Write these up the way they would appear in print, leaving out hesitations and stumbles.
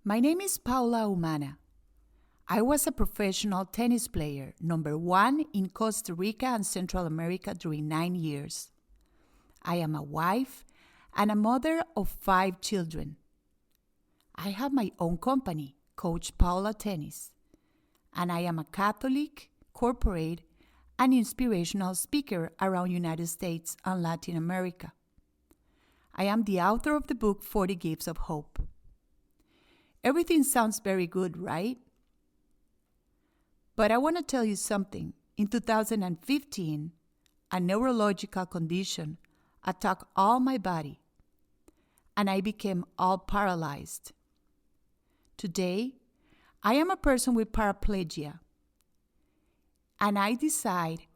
My name is Paula Humana. I was a professional tennis player, number 1 in Costa Rica and Central America during 9 years. I am a wife and a mother of 5 children. I have my own company, Coach Paula Tennis, and I am a Catholic, corporate, and inspirational speaker around United States and Latin America. I am the author of the book 40 Gifts of Hope. Everything sounds very good, right? But I want to tell you something. In 2015, a neurological condition attacked all my body, and I became all paralyzed. Today, I am a person with paraplegia, and I decide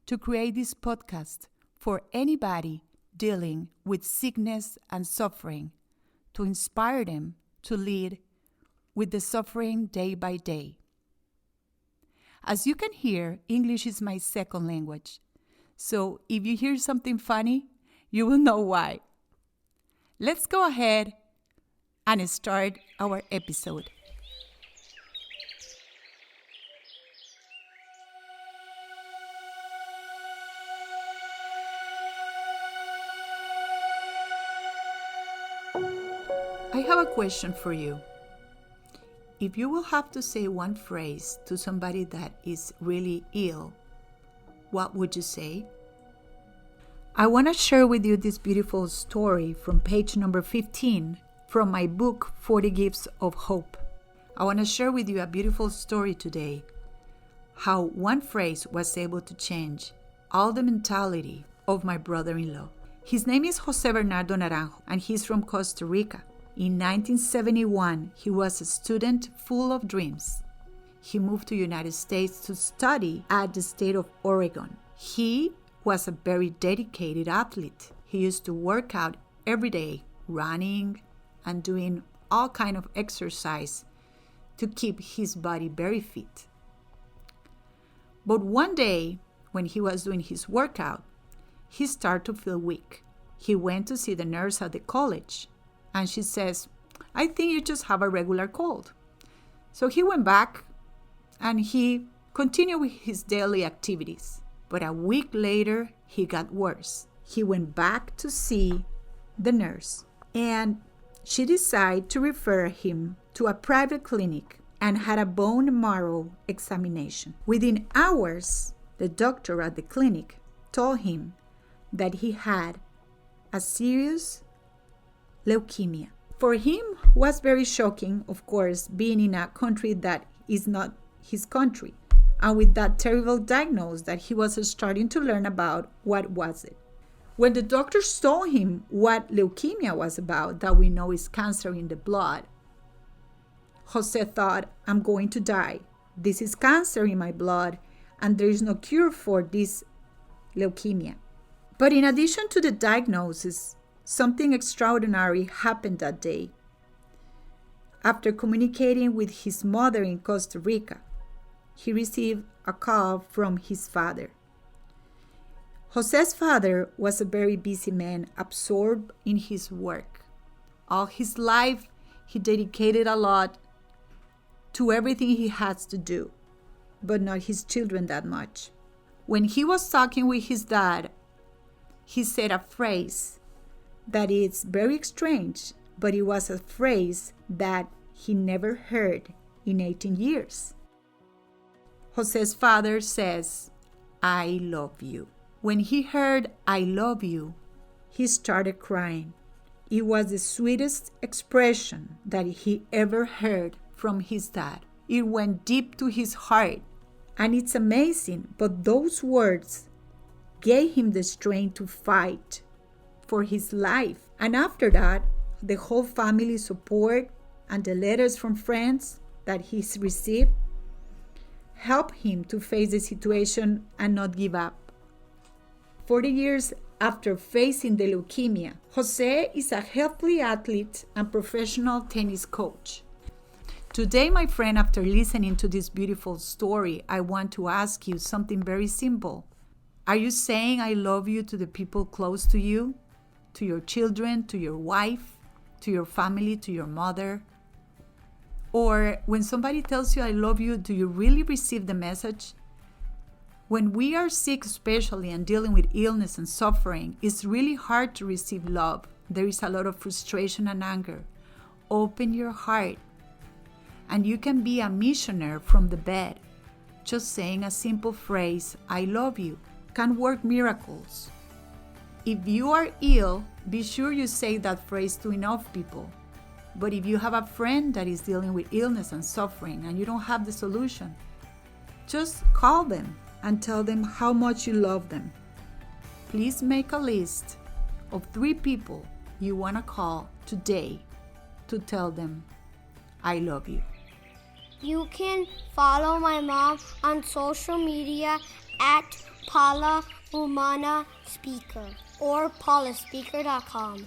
to create this podcast for anybody dealing with sickness and suffering to inspire them to lead with the suffering day by day. As you can hear, English is my second language. So if you hear something funny, you will know why. Let's go ahead and start our episode. I have a question for you. If you will have to say one phrase to somebody that is really ill, what would you say? I want to share with you this beautiful story from page number 15 from my book, 40 Gifts of Hope. I want to share with you a beautiful story today, how one phrase was able to change all the mentality of my brother-in-law. His name is Jose Bernardo Naranjo, and he's from Costa Rica. In 1971, he was a student full of dreams. He moved to the United States to study at the state of Oregon. He was a very dedicated athlete. He used to work out every day, running and doing all kind of exercise to keep his body very fit. But one day, when he was doing his workout, he started to feel weak. He went to see the nurse at the college, and she says, "I think you just have a regular cold." So he went back and he continued with his daily activities. But a week later, he got worse. He went back to see the nurse, and she decided to refer him to a private clinic and had a bone marrow examination. Within hours, the doctor at the clinic told him that he had a serious leukemia. For him, was very shocking, of course, being in a country that is not his country, and with that terrible diagnosis that he was starting to learn about what was it. When the doctors told him what leukemia was about, that we know is cancer in the blood, Jose thought, "I'm going to die. This is cancer in my blood, and there is no cure for this leukemia." But in addition to the diagnosis, something extraordinary happened that day. After communicating with his mother in Costa Rica, he received a call from his father. Jose's father was a very busy man, absorbed in his work. All his life, he dedicated a lot to everything he has to do, but not his children that much. When he was talking with his dad, he said a phrase that is very strange, but it was a phrase that he never heard in 18 years. Jose's father says, "I love you." When he heard "I love you," he started crying. It was the sweetest expression that he ever heard from his dad. It went deep to his heart, and it's amazing, but those words gave him the strength to fight for his life. And after that, the whole family support and the letters from friends that he's received helped him to face the situation and not give up. 40 years after facing the leukemia, Jose is a healthy athlete and professional tennis coach. Today, my friend, after listening to this beautiful story, I want to ask you something very simple. Are you saying "I love you" to the people close to you? To your children, to your wife, to your family, to your mother? Or when somebody tells you I love you, do you really receive the message? When we are sick especially and dealing with illness and suffering, it's really hard to receive love. There is a lot of frustration and anger. Open your heart. And you can be a missionary from the bed. Just saying a simple phrase, I love you, can work miracles. If you are ill, be sure you say that phrase to enough people. But if you have a friend that is dealing with illness and suffering and you don't have the solution, just call them and tell them how much you love them. Please make a list of 3 people you want to call today to tell them, I love you. You can follow my mom on social media at Paula Humana Speaker or paulaspeaker.com.